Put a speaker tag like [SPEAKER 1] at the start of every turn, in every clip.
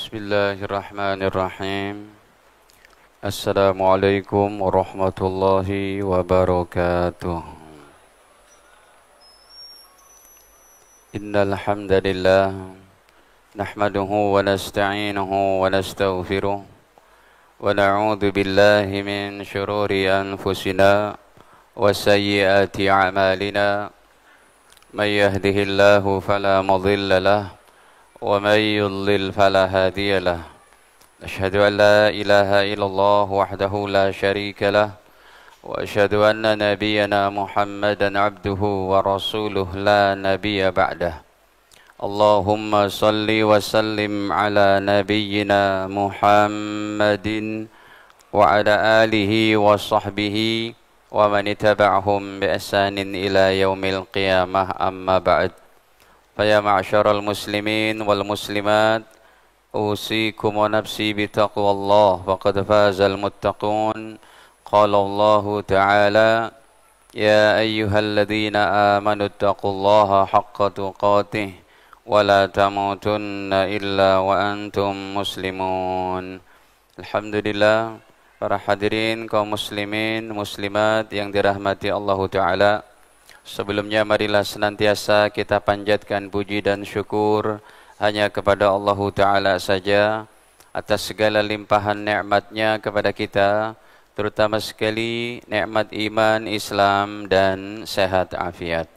[SPEAKER 1] Bismillahirrahmanirrahim. Assalamualaikum warahmatullahi wabarakatuh. Innal hamdalillah nahmaduhu wa nasta'inuhu wa nastaghfiruh wa na'udzu billahi min shururi anfusina wa sayyiati a'malina. May yahdihillahu fala mudilla lahu ومن يضلل فلا هادي له أشهد أن لا إله إلا الله وحده لا شريك له وأشهد أن نبينا محمدا عبده ورسوله لا نبي بعده اللهم صل وسلم على نبينا محمد وعلى آله وصحبه ومن تبعهم بإحسان إلى يوم القيامة أما بعد فيا معشر المسلمين والمسلمات أوصيكم ونفسي بتقوى الله وقد فاز المتقون قال الله تعالى يا أيها الذين آمنوا اتقوا الله حق تقاته ولا تموتن إلا وأنتم مسلمون. Alhamdulillah, para hadirin kaum muslimin muslimat yang dirahmati Allah Ta'ala, sebelumnya marilah senantiasa kita panjatkan puji dan syukur hanya kepada Allah Ta'ala saja atas segala limpahan nikmat-Nya kepada kita, terutama sekali nikmat iman, Islam dan sehat afiat.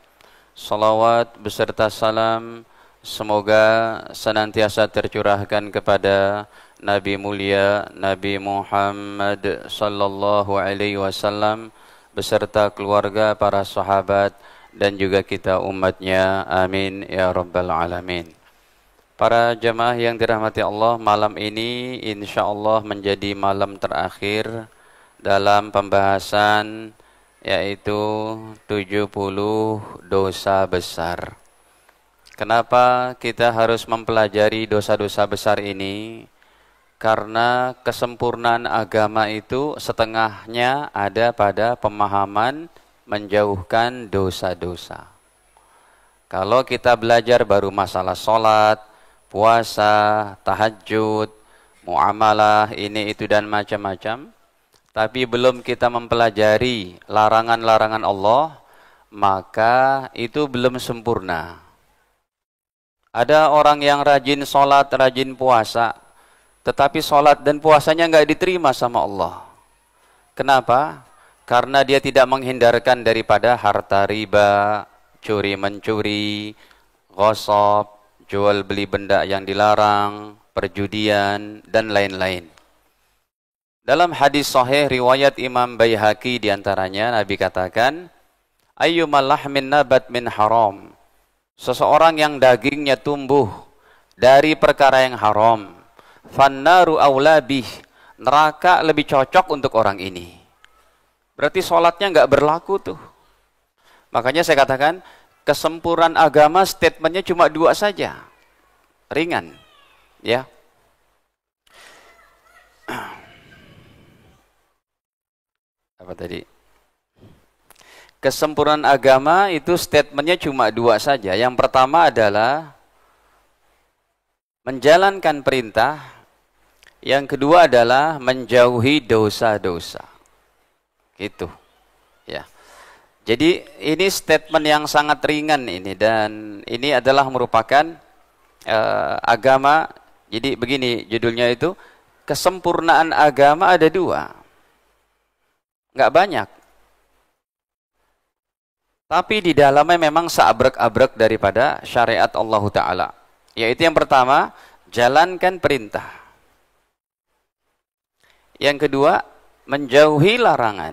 [SPEAKER 1] Salawat beserta salam semoga senantiasa tercurahkan kepada Nabi mulia Nabi Muhammad sallallahu alaihi wasallam beserta keluarga, para sahabat, dan juga kita umatnya. Amin ya rabbal alamin. Para jamaah yang dirahmati Allah, malam ini insya Allah menjadi malam terakhir dalam pembahasan yaitu 70 dosa besar. Kenapa kita harus mempelajari dosa-dosa besar ini? Karena kesempurnaan agama itu setengahnya ada pada pemahaman menjauhkan dosa-dosa. Kalau kita belajar baru masalah sholat, puasa, tahajud, muamalah, ini itu dan macam-macam, tapi belum kita mempelajari larangan-larangan Allah, maka itu belum sempurna. Ada orang yang rajin sholat, rajin puasa, tetapi sholat dan puasanya nggak diterima sama Allah. Kenapa? Karena dia tidak menghindarkan daripada harta riba, curi-mencuri, ghasab, jual beli benda yang dilarang, perjudian, dan lain-lain. Dalam hadis sahih riwayat Imam Baihaqi diantaranya, Nabi katakan, ayyumal lahmin nabat min haram. Seseorang yang dagingnya tumbuh dari perkara yang haram, fannaru aula bih, neraka lebih cocok untuk orang ini. Berarti sholatnya nggak berlaku tuh. Makanya saya katakan kesempurnaan agama statementnya cuma 2 saja, ringan, ya. Apa tadi? Kesempurnaan agama itu statementnya cuma 2 saja. Yang pertama adalah menjalankan perintah. Yang kedua adalah menjauhi dosa-dosa. Gitu. Ya. Jadi ini statement yang sangat ringan ini, dan ini adalah merupakan agama. Jadi begini judulnya itu, kesempurnaan agama ada 2. Nggak banyak. Tapi di dalamnya memang seabrek-abrek daripada syariat Allah Ta'ala. Yaitu yang pertama, jalankan perintah. Yang kedua, menjauhi larangan.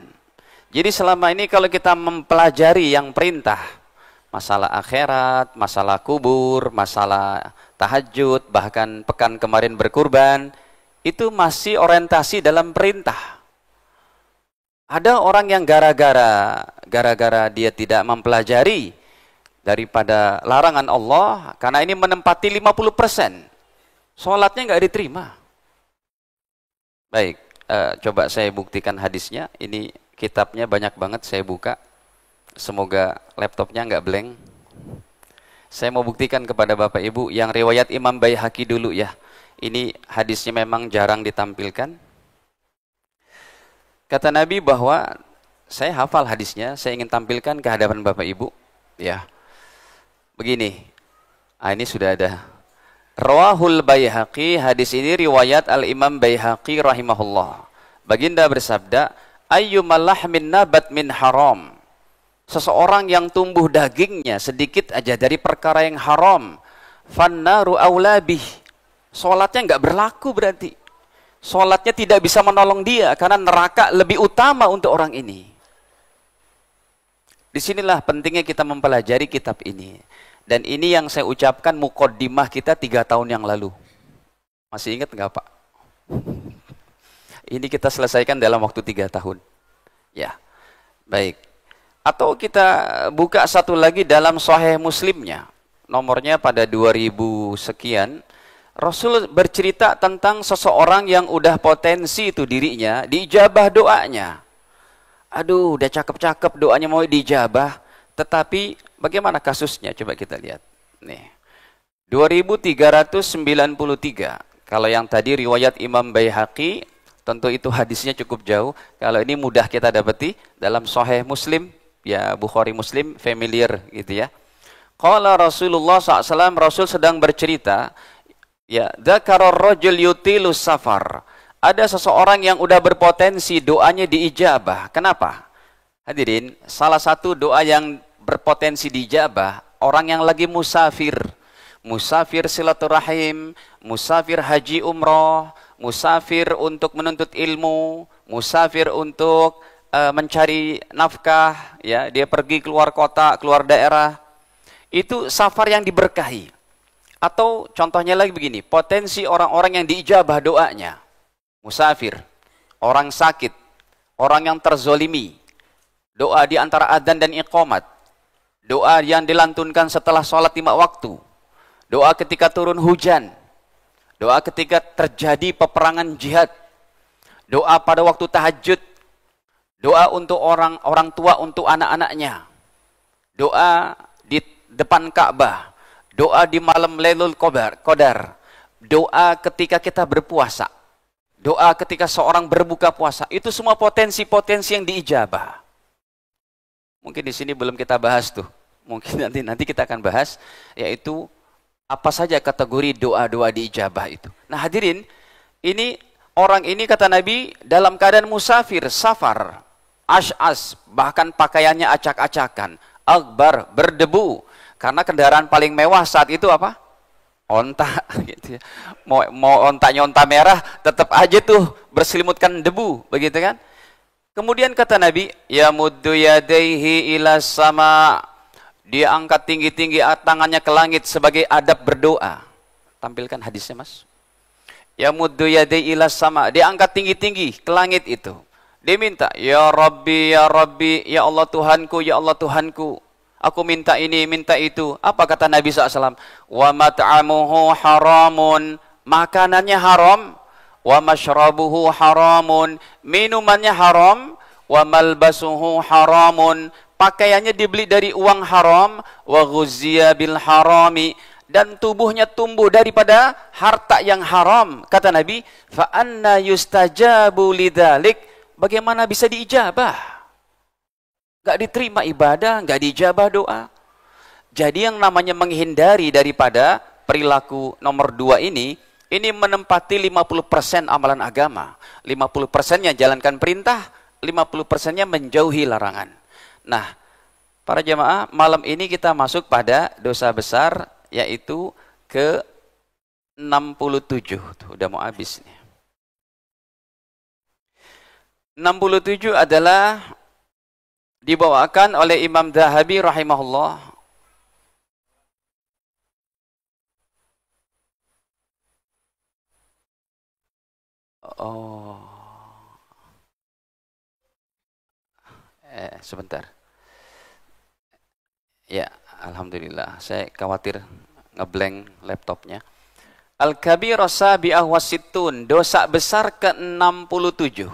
[SPEAKER 1] Jadi selama ini kalau kita mempelajari yang perintah, masalah akhirat, masalah kubur, masalah tahajud, bahkan pekan kemarin berkurban, itu masih orientasi dalam perintah. Ada orang yang gara-gara dia tidak mempelajari daripada larangan Allah, karena ini menempati 50%, sholatnya nggak diterima. Baik, coba saya buktikan hadisnya. Ini kitabnya banyak banget, saya buka. Semoga laptopnya nggak blank. Saya mau buktikan kepada Bapak Ibu yang riwayat Imam Baihaqi dulu ya. Ini hadisnya memang jarang ditampilkan. Kata Nabi bahwa saya hafal hadisnya, saya ingin tampilkan ke hadapan Bapak Ibu. Ya, begini. Ini sudah ada. Rawahul Baihaqi, hadis ini riwayat Al-Imam Baihaqi rahimahullah. Baginda bersabda, ayyumal lahmin nabat min haram. Seseorang yang tumbuh dagingnya sedikit aja dari perkara yang haram, fannaru aulabih. Salatnya enggak berlaku berarti. Salatnya tidak bisa menolong dia karena neraka lebih utama untuk orang ini. Disinilah pentingnya kita mempelajari kitab ini. Dan ini yang saya ucapkan muqaddimah kita 3 tahun yang lalu. Masih ingat enggak, Pak? Ini kita selesaikan dalam waktu 3 tahun. Ya, baik. Atau kita buka satu lagi dalam Sahih Muslimnya. Nomornya pada 2000 sekian. Rasul bercerita tentang seseorang yang udah potensi itu dirinya, diijabah doanya. Aduh, udah cakep-cakep doanya mau diijabah. Tetapi bagaimana kasusnya? Coba kita lihat. Nih. 2393. Kalau yang tadi riwayat Imam Baihaqi, tentu itu hadisnya cukup jauh. Kalau ini mudah kita dapati dalam Sahih Muslim. Ya, Bukhari Muslim familiar gitu ya. Qala Rasulullah SAW, Rasul sedang bercerita, ya, dzakaror rajul yutilus safar. Ada seseorang yang udah berpotensi doanya diijabah. Kenapa? Hadirin, salah satu doa yang berpotensi diijabah, orang yang lagi musafir. Musafir silaturahim, musafir haji umroh, musafir untuk menuntut ilmu, musafir untuk mencari nafkah, ya, dia pergi keluar kota, keluar daerah, itu safar yang diberkahi. Atau contohnya lagi begini, potensi orang-orang yang diijabah doanya, musafir, orang sakit, orang yang terzolimi, doa di antara adzan dan iqamat, doa yang dilantunkan setelah sholat 5 waktu, doa ketika turun hujan, doa ketika terjadi peperangan jihad, doa pada waktu tahajud, doa untuk orang tua untuk anak-anaknya, doa di depan Ka'bah, doa di malam Lailul Qadar, doa ketika kita berpuasa, doa ketika seorang berbuka puasa, itu semua potensi-potensi yang diijabah. Mungkin di sini belum kita bahas tuh, mungkin nanti kita akan bahas, yaitu apa saja kategori doa-doa diijabah itu. Nah hadirin, ini orang ini kata Nabi dalam keadaan musafir, safar, ash'as, bahkan pakaiannya acak-acakan, akbar, berdebu, karena kendaraan paling mewah saat itu apa? Onta, gitu ya. Mau ontanya onta merah, tetap aja tuh berselimutkan debu, begitu kan? Kemudian kata Nabi, ya muddu yadaihi ila sama, dia angkat tinggi-tinggi tangannya ke langit sebagai adab berdoa. Tampilkan hadisnya, Mas. Ya muddu yadaihi ila sama, dia angkat tinggi-tinggi ke langit itu. Dia minta, ya Rabbi, ya Allah Tuhanku, ya Allah Tuhanku. Aku minta ini, minta itu. Apa kata Nabi SAW? Wa mat'amuhu haramun, makanannya haram. Wa mashrabuhu haramun, minumannya haram. Wa malbasuhu haramun, pakaiannya dibeli dari uang haram. Wa ghuzziya bil harami, dan tubuhnya tumbuh daripada harta yang haram. Kata Nabi, fa anna yustajabu lidzalik, bagaimana bisa diijabah? Gak diterima ibadah, gak diijabah doa. Jadi yang namanya menghindari daripada perilaku nomor 2 ini menempati 50% amalan agama. 50%-nya jalankan perintah, 50%-nya menjauhi larangan. Nah, para jamaah, malam ini kita masuk pada dosa besar, yaitu ke 67. Tuh, udah mau habis nih. 67 adalah dibawakan oleh Imam Dzahabi rahimahullah. Sebentar. Ya, alhamdulillah. Saya khawatir ngeblank laptopnya. Al-kabirah sabi'ah wasittun, dosa besar ke-67.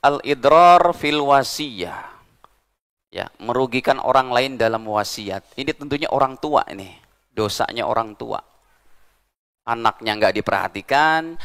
[SPEAKER 1] Al-idrar fil wasiyah. Ya, merugikan orang lain dalam wasiat. Ini tentunya orang tua ini. Dosanya orang tua. anaknya nggak diperhatikan.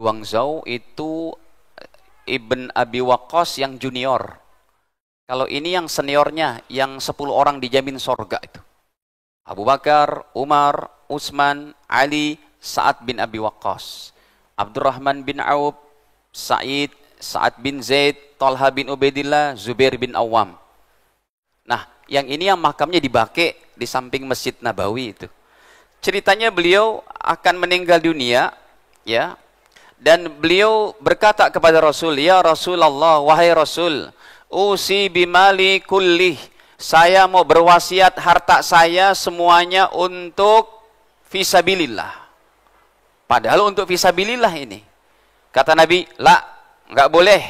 [SPEAKER 1] Guangzhou itu Ibn Abi Waqqas yang junior. Kalau ini yang seniornya, yang 10 orang dijamin sorga itu. Abu Bakar, Umar, Utsman, Ali, Sa'ad bin Abi Waqqas, Abdurrahman bin Auf, Sa'ad bin Zaid, Talha bin Ubaidillah, Zubair bin Awam. Nah, yang ini yang makamnya di Baqi, di samping Masjid Nabawi itu. Ceritanya beliau akan meninggal dunia, ya. Dan beliau berkata kepada Rasul, "Ya Rasulullah, wahai Rasul, usi bimali kullih. Saya mau berwasiat harta saya semuanya untuk fisabilillah." Padahal untuk fisabilillah ini. Kata Nabi, "La, enggak boleh."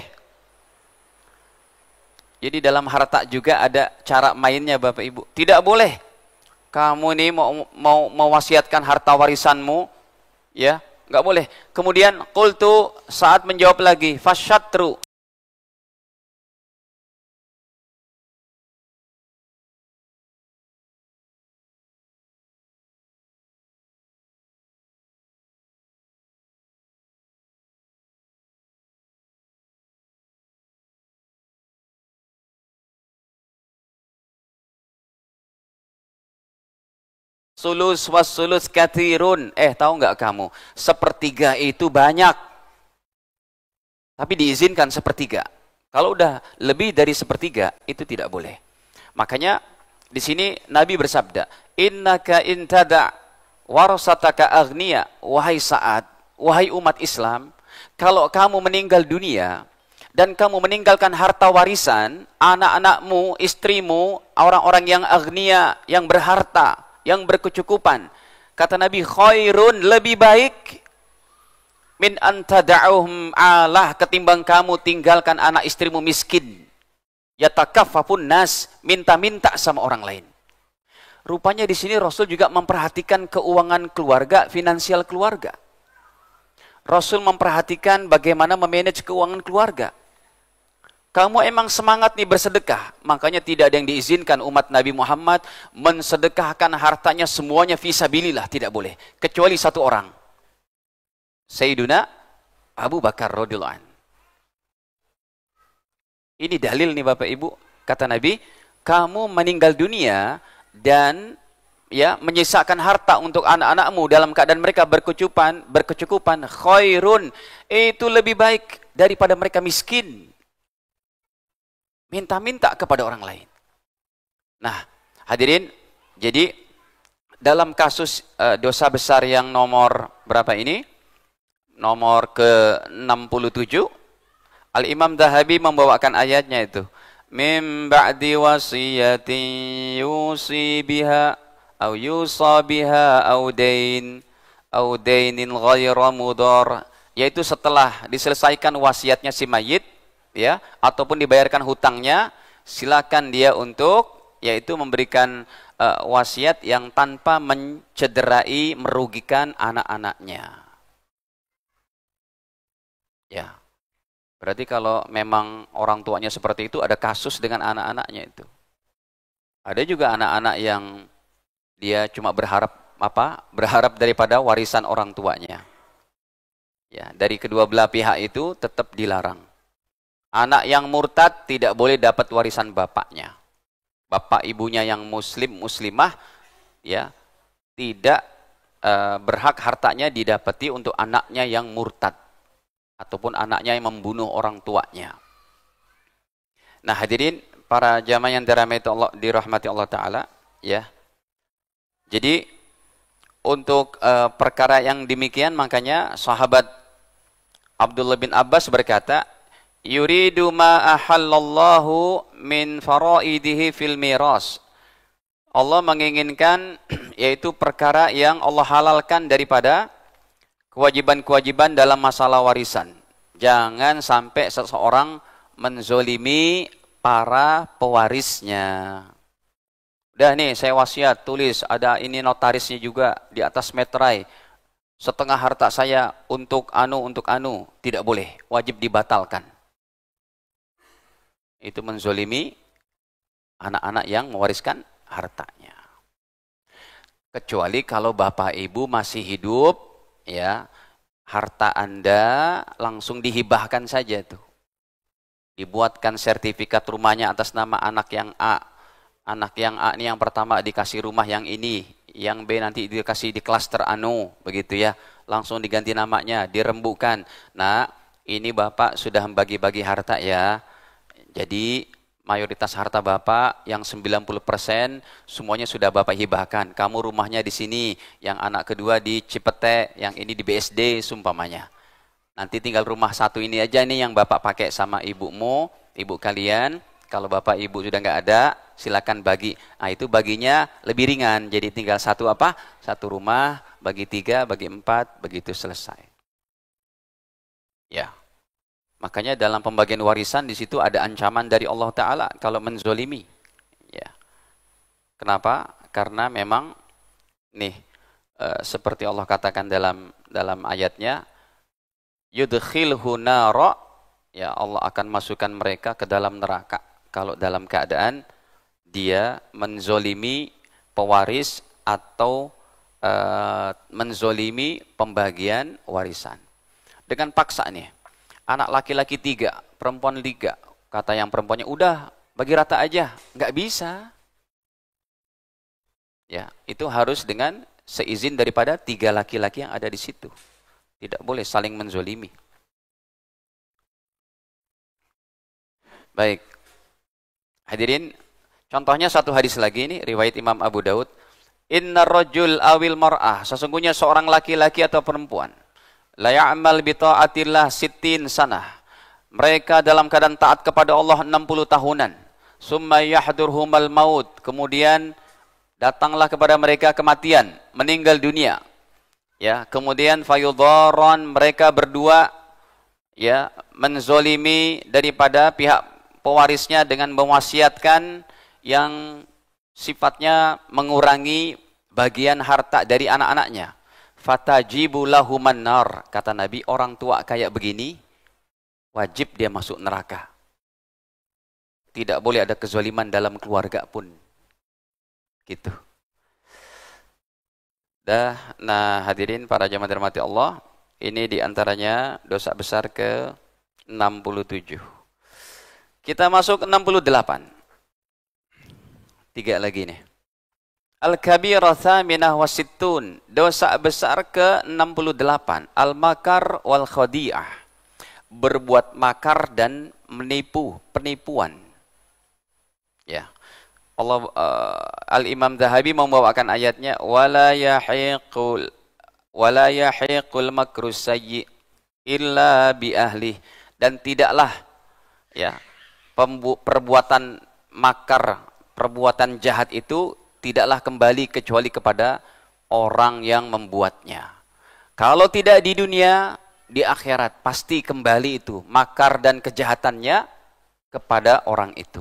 [SPEAKER 1] Jadi dalam harta juga ada cara mainnya Bapak Ibu. Tidak boleh. Kamu ini mau mewasiatkan harta warisanmu, ya, nggak boleh. Kemudian qultu, saat menjawab lagi, fasyatru. Sulus was sulus kathirun. Tahu nggak kamu? Sepertiga itu banyak. Tapi diizinkan sepertiga. Kalau udah lebih dari sepertiga, itu tidak boleh. Makanya di sini Nabi bersabda, "Innaka intada warasataka aghnia." Wahai Sa'ad, wahai umat Islam, kalau kamu meninggal dunia dan kamu meninggalkan harta warisan, anak-anakmu, istrimu, orang-orang yang aghnia, yang berharta, yang berkecukupan, kata Nabi, khairun, lebih baik, min antada'uhum alah, ketimbang kamu tinggalkan anak istrimu miskin, yatakaffafun nas, minta-minta sama orang lain. Rupanya di sini Rasul juga memperhatikan keuangan keluarga, finansial keluarga. Rasul memperhatikan bagaimana memanage keuangan keluarga. Kamu emang semangat nih bersedekah, makanya tidak ada yang diizinkan umat Nabi Muhammad mensedekahkan hartanya semuanya fisabilillah, tidak boleh. Kecuali satu orang, Sayyiduna Abu Bakar radhiyallahu anhu. Ini dalil nih Bapak Ibu, kata Nabi, kamu meninggal dunia dan ya menyisakan harta untuk anak-anakmu dalam keadaan mereka berkecukupan, khairun, itu lebih baik daripada mereka miskin, minta-minta kepada orang lain. Nah, hadirin, jadi dalam kasus dosa besar yang nomor berapa ini? Nomor ke-67, Al-Imam Dhahabi membawakan ayatnya itu. Min ba'di wasiyatin yusi biha au yusa biha au dainin ghaira mudar yaitu setelah diselesaikan wasiatnya si mayit, ya, ataupun dibayarkan hutangnya, silakan dia untuk yaitu memberikan wasiat yang tanpa mencederai, merugikan anak-anaknya. Ya. Berarti kalau memang orang tuanya seperti itu, ada kasus dengan anak-anaknya itu. Ada juga anak-anak yang dia cuma berharap apa? Berharap daripada warisan orang tuanya. Ya, dari kedua belah pihak itu tetap dilarang. Anak yang murtad tidak boleh dapat warisan bapaknya. Bapak ibunya yang muslim, muslimah, ya, tidak berhak hartanya didapati untuk anaknya yang murtad ataupun anaknya yang membunuh orang tuanya. Nah, hadirin para jamaah yang dirahmati Allah Ta'ala, ya. Jadi untuk perkara yang demikian, makanya sahabat Abdullah bin Abbas berkata, yuridu ma ahallallahu min faraidihi fil miras. Allah menginginkan yaitu perkara yang Allah halalkan daripada kewajiban-kewajiban dalam masalah warisan. Jangan sampai seseorang menzolimi para pewarisnya. Udah nih, saya wasiat, tulis, ada ini notarisnya juga di atas meterai. Setengah harta saya untuk anu, tidak boleh, wajib dibatalkan. Itu menzolimi anak-anak yang mewariskan hartanya. Kecuali kalau bapak ibu masih hidup, ya, harta Anda langsung dihibahkan saja tuh. Dibuatkan sertifikat rumahnya atas nama anak yang A. Anak yang A ini yang pertama dikasih rumah yang ini, yang B nanti dikasih di klaster anu, begitu ya. Langsung diganti namanya, dirembukan. Nah, ini Bapak sudah membagi-bagi harta ya. Jadi mayoritas harta Bapak yang 90% semuanya sudah Bapak hibahkan. Kamu rumahnya di sini, yang anak kedua di Cipete, yang ini di BSD sumpamanya. Nanti tinggal rumah satu ini aja nih yang Bapak pakai sama ibumu, ibu kalian. Kalau Bapak Ibu sudah nggak ada, silakan bagi. Nah, itu baginya lebih ringan. Jadi tinggal satu apa? Satu rumah, bagi 3, bagi 4, begitu selesai. Ya. Makanya dalam pembagian warisan di situ ada ancaman dari Allah Ta'ala kalau menzolimi. Ya. Kenapa? Karena memang nih seperti Allah katakan dalam ayatnya, yudkhilhu nara, ya, Allah akan masukkan mereka ke dalam neraka kalau dalam keadaan dia menzolimi pewaris atau menzolimi pembagian warisan. Dengan paksa nih. Anak laki-laki 3, perempuan 3. Kata yang perempuannya, udah bagi rata aja. Nggak bisa. Ya, itu harus dengan seizin daripada 3 laki-laki yang ada di situ. Tidak boleh saling menzolimi. Baik. Hadirin, contohnya satu hadis lagi ini, riwayat Imam Abu Daud. Inna rajul awil mar'ah, sesungguhnya seorang laki-laki atau perempuan, la ya'mal bi ta'atillah 60 sanah. Mereka dalam keadaan taat kepada Allah 60 tahunan. Summa yahdurhumal maut, kemudian datanglah kepada mereka kematian, meninggal dunia. Ya, kemudian fayudharan, mereka berdua ya menzolimi daripada pihak pewarisnya dengan mewasiatkan yang sifatnya mengurangi bagian harta dari anak-anaknya. Fatajibu lahuman nar, kata Nabi, orang tua kayak begini wajib dia masuk neraka. Tidak boleh ada kezaliman dalam keluarga pun. Gitu. Nah, hadirin para jamaah dirahmati Allah, ini diantaranya dosa besar ke 67. Kita masuk 68. 3 lagi nih. Al-kabirah thaminah wasittun, dosa besar ke 68. Al-makar wal khadi'ah, berbuat makar dan menipu, penipuan. Ya. Allah Al-Imam Zahabi membawakan ayatnya, wala yahiqul makrus sayyi illa bi ahli, dan tidaklah ya perbuatan makar, perbuatan jahat itu tidaklah kembali kecuali kepada orang yang membuatnya. Kalau tidak di dunia, di akhirat pasti kembali itu makar dan kejahatannya kepada orang itu.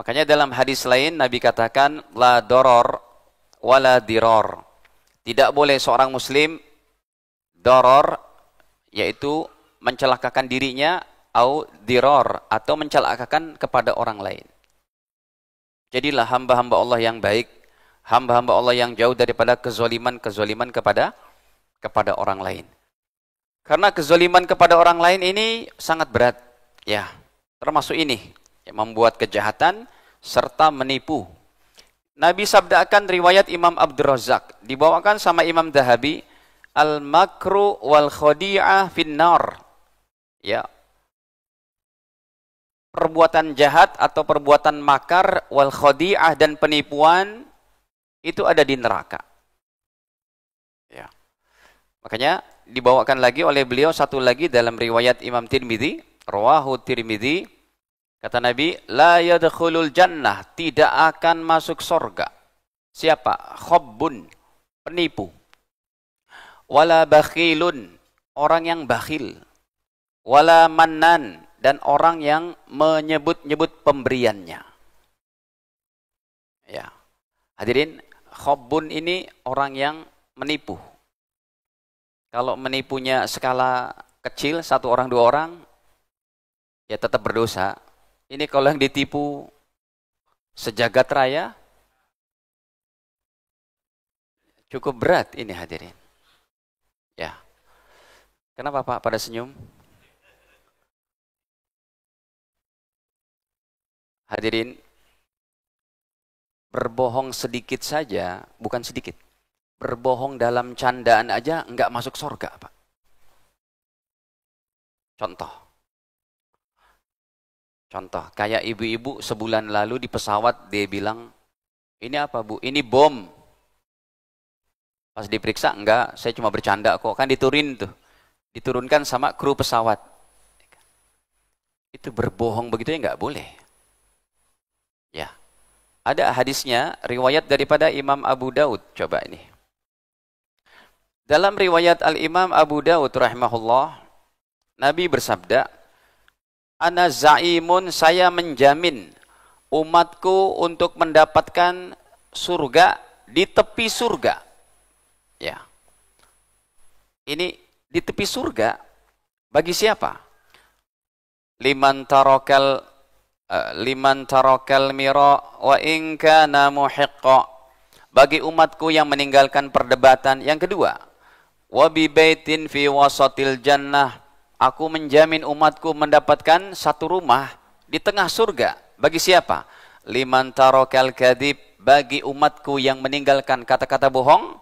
[SPEAKER 1] Makanya dalam hadis lain Nabi katakan la doror wala diror. Tidak boleh seorang muslim doror, yaitu mencelakakan dirinya, atau diror, atau mencelakakan kepada orang lain. Jadilah hamba-hamba Allah yang baik, hamba-hamba Allah yang jauh daripada kezoliman kepada orang lain. Karena kezoliman kepada orang lain ini sangat berat, ya. Termasuk ini yang membuat kejahatan serta menipu. Nabi sabdakan riwayat Imam Abdul Razak, dibawakan sama Imam Dahabi, al-makru wal khadi'ah finnar. Ya. Perbuatan jahat atau perbuatan makar wal khadi'ah dan penipuan itu ada di neraka. Ya. Makanya dibawakan lagi oleh beliau satu lagi dalam riwayat Imam Tirmidzi, rawahu Tirmidzi, kata Nabi, la yadkhulul jannah, tidak akan masuk surga. Siapa? Khabbun, penipu. Wala bakhilun, orang yang bakhil. Wala mannan, dan orang yang menyebut-nyebut pemberiannya. Ya. Hadirin, khabbun ini orang yang menipu. Kalau menipunya skala kecil, 1 orang 2 orang, ya tetap berdosa. Ini kalau yang ditipu sejagat raya, cukup berat ini hadirin. Ya. Kenapa Pak pada senyum? Hadirin, berbohong sedikit saja, bukan sedikit. Berbohong dalam candaan aja enggak masuk surga, Pak. Contoh, kayak ibu-ibu sebulan lalu di pesawat dia bilang, ini apa Bu? Ini bom. Pas diperiksa, enggak, saya cuma bercanda kok. Kan diturunkan sama kru pesawat. Itu berbohong begitu ya enggak boleh. Ya, ada hadisnya, riwayat daripada Imam Abu Daud. Coba ini. Dalam riwayat Al-Imam Abu Daud rahimahullah, Nabi bersabda, ana za'imun, saya menjamin umatku untuk mendapatkan surga di tepi surga. Ya. Ini di tepi surga bagi siapa? Liman tarakal mira wa in kana muhiqqa. Bagi umatku yang meninggalkan perdebatan. Yang kedua, wa bi baitin fi wasatil jannah. Aku menjamin umatku mendapatkan satu rumah di tengah surga. Bagi siapa? Liman tarakal kadhib, bagi umatku yang meninggalkan kata-kata bohong.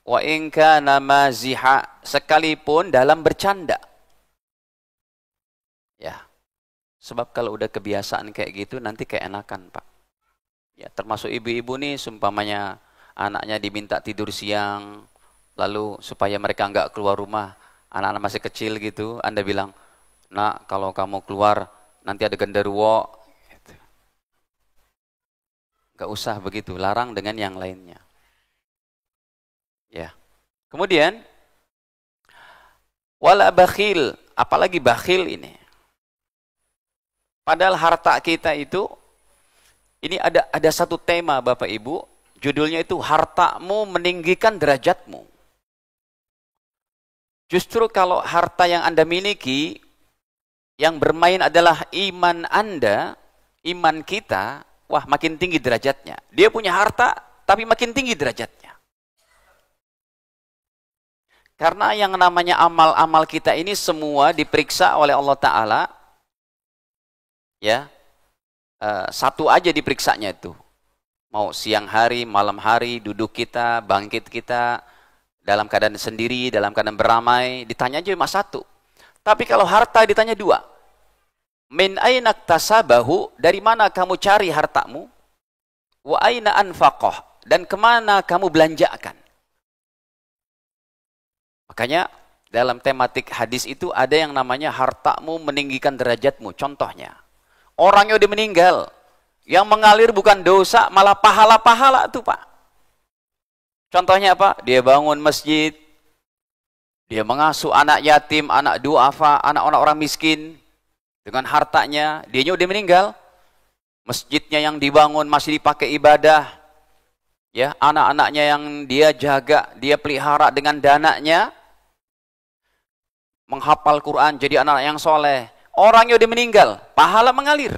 [SPEAKER 1] Wa in kana maziha, sekalipun dalam bercanda. Ya. Sebab kalau udah kebiasaan kayak gitu nanti keenakan, Pak. Ya, termasuk ibu-ibu nih, sumpamanya anaknya diminta tidur siang, lalu supaya mereka enggak keluar rumah. Anak-anak masih kecil gitu, Anda bilang, nak kalau kamu keluar nanti ada genderuwo. Gitu. Gak usah begitu, larang dengan yang lainnya. Ya. Kemudian, wala bakhil, apalagi bakhil ini. Padahal harta kita itu, ini ada satu tema Bapak Ibu, judulnya itu hartamu meninggikan derajatmu. Justru kalau harta yang Anda miliki, yang bermain adalah iman Anda, iman kita, wah makin tinggi derajatnya. Dia punya harta, tapi makin tinggi derajatnya. Karena yang namanya amal-amal kita ini semua diperiksa oleh Allah Ta'ala, ya, satu aja diperiksanya itu. Mau siang hari, malam hari, duduk kita, bangkit kita, dalam keadaan sendiri, dalam keadaan beramai, ditanya aja cuma satu. Tapi kalau harta ditanya 2. Min aina iktasabahu, dari mana kamu cari hartamu? Wa aina anfaqah, dan kemana kamu belanjakan? Makanya dalam tematik hadis itu ada yang namanya hartamu meninggikan derajatmu. Contohnya, orang yang udah meninggal, yang mengalir bukan dosa, malah pahala-pahala tuh Pak. Contohnya apa? Dia bangun masjid, Dia mengasuh anak yatim, anak duafa, anak orang miskin dengan hartanya. Dianya udah meninggal. Masjidnya yang dibangun masih dipakai ibadah. Ya, anak-anaknya yang dia jaga, dia pelihara dengan dananya. Menghafal Quran, jadi anak yang soleh. Orangnya udah meninggal, pahala mengalir.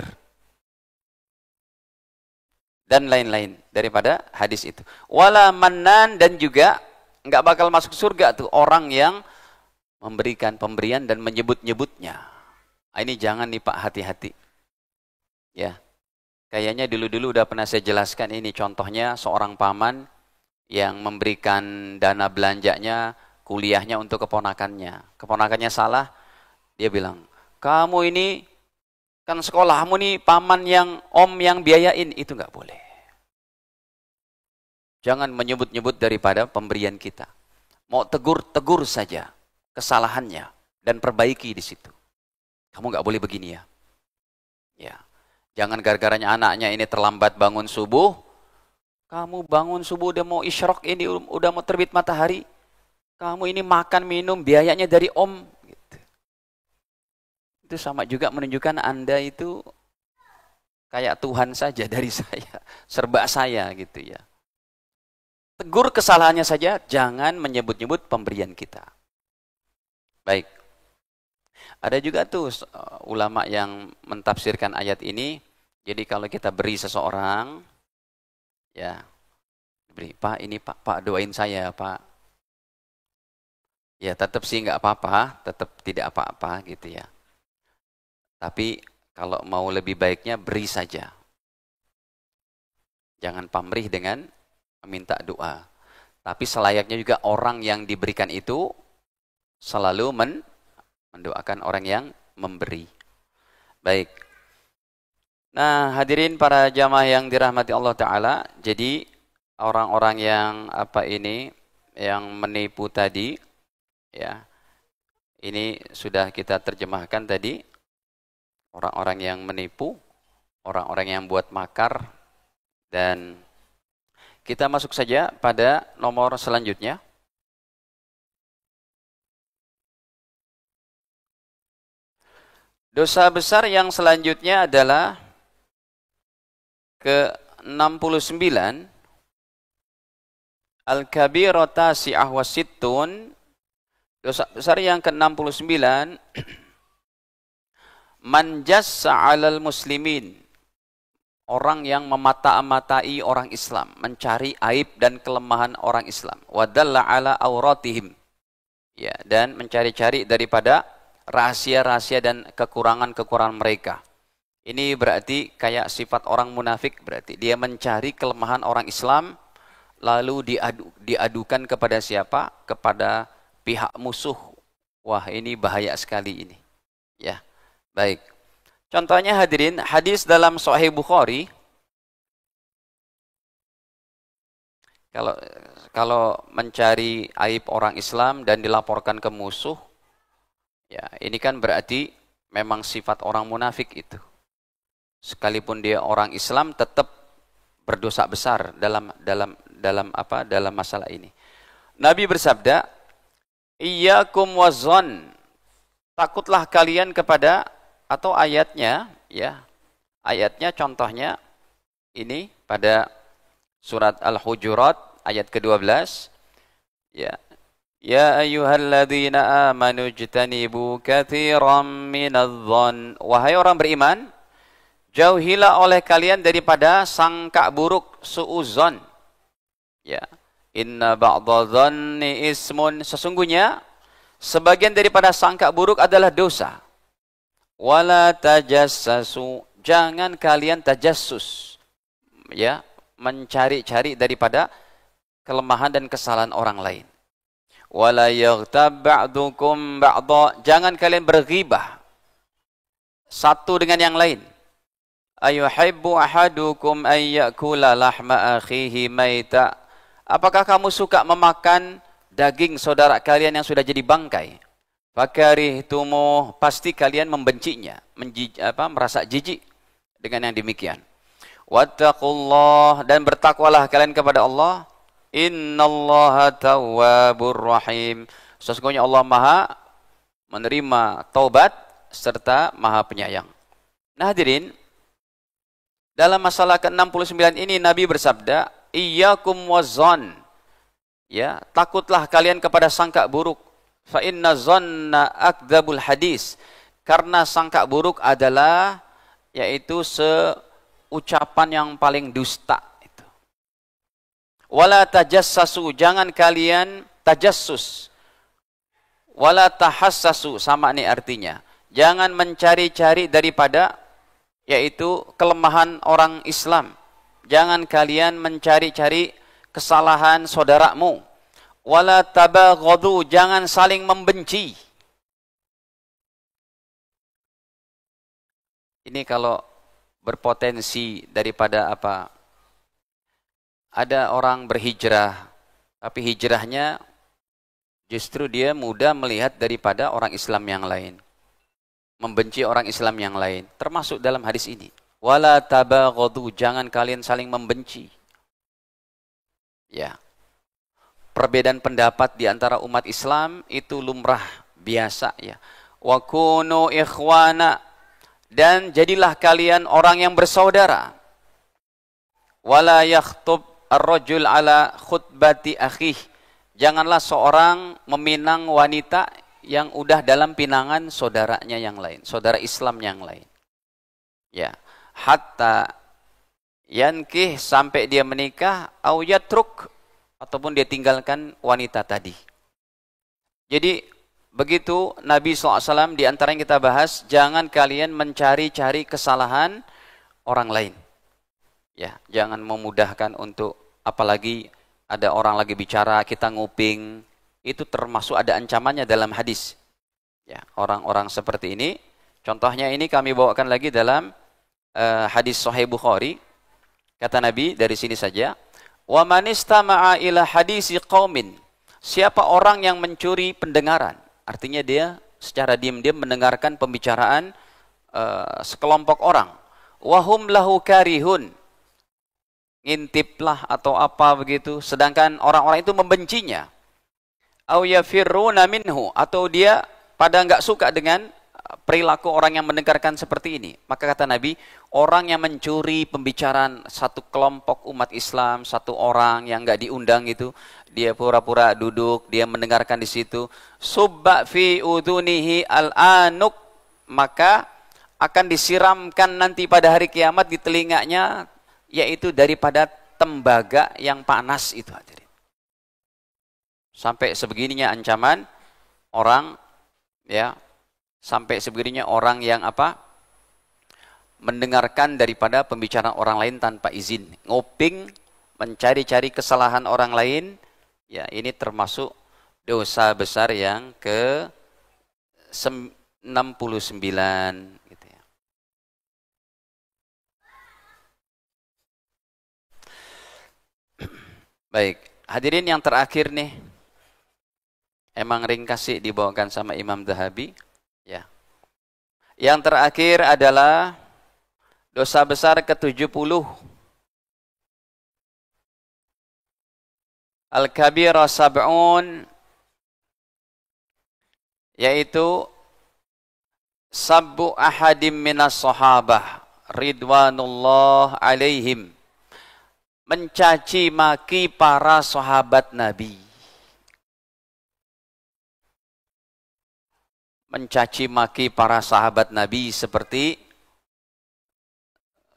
[SPEAKER 1] Dan lain-lain daripada hadis itu. Wala mannan, dan juga nggak bakal masuk surga tuh orang yang memberikan pemberian dan menyebut-nyebutnya. Ini jangan nih Pak, hati-hati. Ya, kayaknya dulu-dulu udah pernah saya jelaskan ini. Contohnya seorang paman yang memberikan dana belanjanya, kuliahnya untuk keponakannya. Keponakannya salah, dia bilang, kamu ini kan sekolahmu nih paman yang om yang biayain. Itu nggak boleh. Jangan menyebut-nyebut daripada pemberian kita. Mau tegur, tegur saja kesalahannya dan perbaiki di situ. Kamu nggak boleh begini ya. Ya, jangan gara-garanya anaknya ini terlambat bangun subuh. Kamu bangun subuh udah mau isyraq ini, udah mau terbit matahari. Kamu ini makan minum biayanya dari om. Itu sama juga menunjukkan Anda itu kayak Tuhan saja dari saya, serba saya gitu ya. Tegur kesalahannya saja, jangan menyebut-nyebut pemberian kita. Baik. Ada juga tuh ulama yang mentafsirkan ayat ini. Jadi kalau kita beri seseorang, ya, beri, Pak ini Pak doain saya Pak. Ya tetap sih nggak apa-apa, tetap tidak apa-apa gitu ya. Tapi kalau mau lebih baiknya beri saja. Jangan pamrih dengan meminta doa. Tapi selayaknya juga orang yang diberikan itu selalu mendoakan orang yang memberi. Baik. Nah, hadirin para jamaah yang dirahmati Allah Ta'ala. Jadi orang-orang yang yang menipu tadi, ya, ini sudah kita terjemahkan tadi. Orang-orang yang menipu, orang-orang yang buat makar, dan kita masuk saja pada nomor selanjutnya. Dosa besar yang selanjutnya adalah ke-69, Al-Kabirata si'ah wasittun. Dosa besar yang ke-69, Man jassa 'alal muslimin, orang yang memata-matai orang Islam, mencari aib dan kelemahan orang Islam. Wa dalla 'ala auratihim, ya, dan mencari-cari daripada rahasia-rahasia dan kekurangan-kekurangan mereka. Ini berarti kayak sifat orang munafik, berarti dia mencari kelemahan orang Islam lalu diadukan kepada siapa? Kepada pihak musuh. Wah, ini bahaya sekali ini. Ya. Baik, contohnya hadirin, hadis dalam Sahih Bukhari. Kalau mencari aib orang Islam dan dilaporkan ke musuh, ya ini kan berarti memang sifat orang munafik itu. Sekalipun dia orang Islam tetap berdosa besar dalam masalah ini. Nabi bersabda, "Iyyakum wazzan." Takutlah kalian kepada, atau ayatnya, ya, ayatnya contohnya ini pada surat Al-Hujurat ayat ke-12, ya, ya ayyuhalladzina amanu jtanibu katsiran minadh-dhann, wahai orang beriman, jauhilah oleh kalian daripada sangka buruk, suudzon, ya, inna ba'dadh-dhanni ismun, sesungguhnya sebagian daripada sangka buruk adalah dosa. Wala tajassasu, jangan kalian tajassus, ya, mencari-cari daripada kelemahan dan kesalahan orang lain. Wala yaghtab ba'dukum ba'dha, jangan kalian berghibah satu dengan yang lain. Ayuhibbu ahadukum ay ya'kula lahma akhihi maita, apakah kamu suka memakan daging saudara kalian yang sudah jadi bangkai? Fakarihtumuh, pasti kalian membencinya, merasa jijik dengan yang demikian. Wattaqullah, dan bertakwalah kalian kepada Allah. Innallaha tawwabur rahim, Sesungguhnya Allah Maha menerima taubat serta Maha penyayang. Nah hadirin, dalam masalah ke-69 ini Nabi bersabda, iyyakum wazzan. Ya, takutlah kalian kepada sangka buruk. Fa inna zanna akdzabul hadis. Karena sangka buruk adalah yaitu seucapan yang paling dusta itu. Wala tajassasu, jangan kalian tajassus. Wala tahassasu, sama nih artinya. Jangan mencari-cari daripada yaitu kelemahan orang Islam. Jangan kalian mencari-cari kesalahan saudaramu. Wala tabaghadu, jangan saling membenci. Ini kalau berpotensi daripada apa? Ada orang berhijrah, tapi hijrahnya justru dia mudah melihat daripada orang Islam yang lain. Membenci orang Islam yang lain, termasuk dalam hadis ini. Wala tabaghadu, jangan kalian saling membenci. Ya. Perbedaan pendapat di antara umat Islam itu lumrah biasa ya. Wa kunu ikhwana, dan jadilah kalian orang yang bersaudara. Wala yakhtub ar-rajul ala khutbati akhih. Janganlah seorang meminang wanita yang udah dalam pinangan saudaranya yang lain, saudara Islam yang lain. Ya, hatta yankih, sampai dia menikah, au yatruk, ataupun dia tinggalkan wanita tadi. Jadi begitu Nabi SAW di antara yang kita bahas, jangan kalian mencari-cari kesalahan orang lain. Ya, jangan memudahkan untuk, apalagi ada orang lagi bicara kita nguping. Itu termasuk ada ancamannya dalam hadis. Ya, orang-orang seperti ini, contohnya ini kami bawakan lagi dalam hadis Sahih Bukhari. Kata Nabi dari sini saja, wa man istama'a ila hadisi qaumin, siapa orang yang mencuri pendengaran, artinya dia secara diam-diam mendengarkan pembicaraan sekelompok orang, wa hum lahu karihun, ngintiplah atau apa begitu, sedangkan orang-orang itu membencinya. Au yafirruna minhu, atau dia pada enggak suka dengan perilaku orang yang mendengarkan seperti ini. Maka kata Nabi, orang yang mencuri pembicaraan satu kelompok umat Islam, satu orang yang enggak diundang itu, dia pura-pura duduk, dia mendengarkan di situ, subba fi udhunihi al-anuk, maka akan disiramkan nanti pada hari kiamat di telinganya, yaitu daripada tembaga yang panas itu. Hadirin. Sampai sebegininya ancaman orang, ya, sampai sebegininya orang yang apa? Mendengarkan daripada pembicaraan orang lain tanpa izin, ngoping, mencari-cari kesalahan orang lain, ya ini termasuk dosa besar yang ke 69 gitu ya. Baik, hadirin yang terakhir nih. Emang ringkas sih dibawakan sama Imam Dhahabi. Ya. Yang terakhir adalah dosa besar ke-70. Al-kabira sab'un, yaitu sabbu ahadim minas sahabah ridwanullah alaihim, mencaci maki para sahabat Nabi. Mencaci maki para sahabat Nabi seperti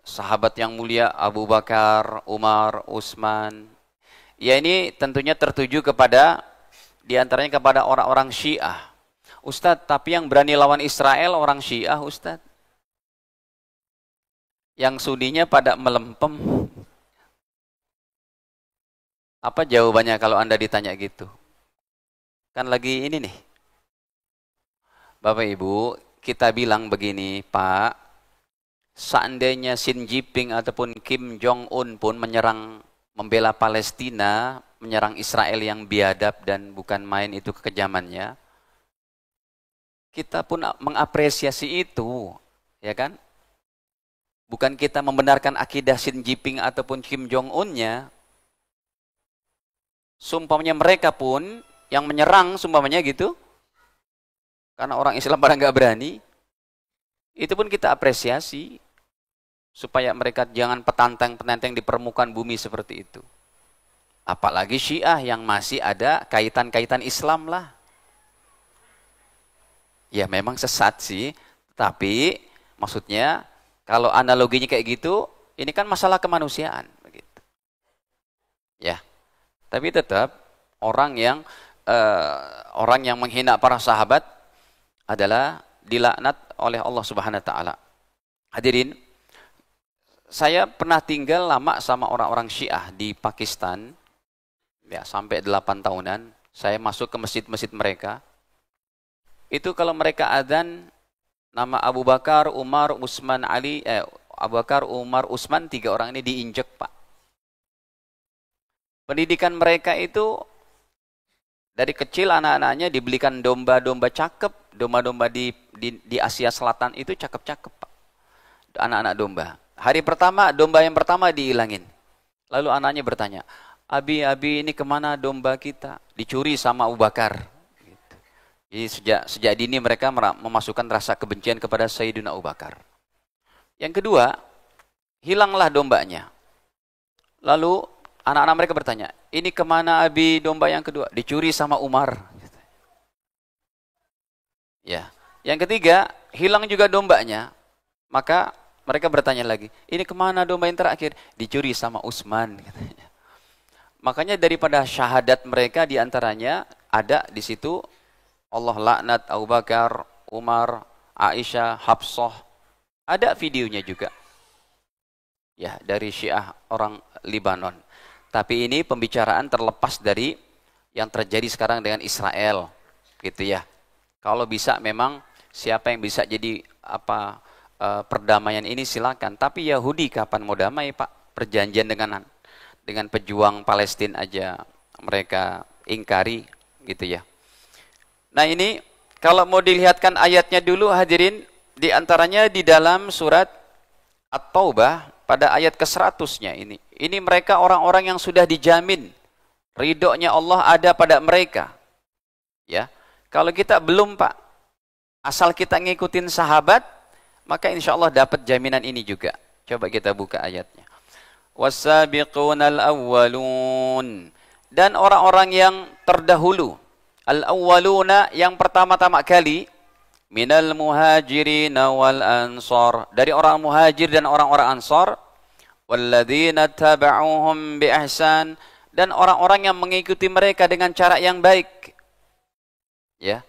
[SPEAKER 1] sahabat yang mulia Abu Bakar, Umar, Utsman. Ya ini tentunya tertuju kepada diantaranya kepada orang-orang Syiah. Ustadz, tapi yang berani lawan Israel orang Syiah, Ustadz. Yang Sunninya pada melempem. Apa jawabannya kalau Anda ditanya gitu? Kan lagi ini nih. Bapak Ibu, kita bilang begini, Pak, seandainya Xi Jinping ataupun Kim Jong-un pun menyerang, membela Palestina, menyerang Israel yang biadab dan bukan main itu kekejamannya, kita pun mengapresiasi itu, ya kan? Bukan kita membenarkan akidah Xi Jinping ataupun Kim Jong-unnya. Sumpahnya mereka pun yang menyerang sumpamanya gitu, karena orang Islam pada nggak berani, itu pun kita apresiasi supaya mereka jangan petantang-petantang di permukaan bumi seperti itu. Apalagi Syiah yang masih ada kaitan-kaitan Islam lah. Ya memang sesat sih, tapi maksudnya kalau analoginya kayak gitu, ini kan masalah kemanusiaan begitu. Ya. Tapi tetap orang yang menghina para sahabat adalah dilaknat oleh Allah Subhanahu wa taala. Hadirin, saya pernah tinggal lama sama orang-orang Syiah di Pakistan. Ya, sampai 8 tahunan. Saya masuk ke masjid-masjid mereka. Itu kalau mereka adzan nama Abu Bakar, Umar, Utsman, Ali, Abu Bakar, Umar, Utsman, 3 orang ini diinjek, Pak. Pendidikan mereka itu dari kecil anak-anaknya dibelikan domba-domba cakep, domba-domba di Asia Selatan itu cakep-cakep, Pak. Anak-anak domba. Hari pertama, domba yang pertama dihilangin. Lalu anaknya bertanya, Abi, ini kemana domba kita? Dicuri sama Abu Bakar. Gitu. Jadi sejak dini mereka memasukkan rasa kebencian kepada Sayyidina Abu Bakar. Yang kedua, hilanglah dombanya. Lalu anak-anak mereka bertanya, ini kemana Abi domba yang kedua? Dicuri sama Umar. Ya. Yang ketiga, hilang juga dombanya. Maka mereka bertanya lagi, ini kemana domba yang terakhir? Dicuri sama Utsman. Makanya daripada syahadat mereka diantaranya ada di situ Allah laknat Abu Bakar, Umar, Aisyah, Hafsah. Ada videonya juga. Ya, dari Syiah orang Libanon. Tapi ini pembicaraan terlepas dari yang terjadi sekarang dengan Israel, gitu ya. Kalau bisa memang siapa yang bisa jadi perdamaian ini silakan. Tapi Yahudi kapan mau damai, Pak? Perjanjian dengan pejuang Palestina aja mereka ingkari, gitu ya. Nah ini kalau mau dilihatkan ayatnya dulu hadirin, di antaranya di dalam surat At-Taubah pada ayat ke-100-nya ini. Ini mereka orang-orang yang sudah dijamin ridhonya Allah ada pada mereka. Ya. Kalau kita belum, Pak, asal kita ngikutin sahabat, maka insya Allah dapat jaminan ini juga. Coba kita buka ayatnya. Was-sabiqunal awwalun. Dan orang-orang yang terdahulu. Al-awwaluna yang pertama-tama kali. Minal muhajirin wal ansar. Dari orang muhajir dan orang-orang ansar. Walladzina taba'uhum bi ihsan. Dan orang-orang yang mengikuti mereka dengan cara yang baik. Ya.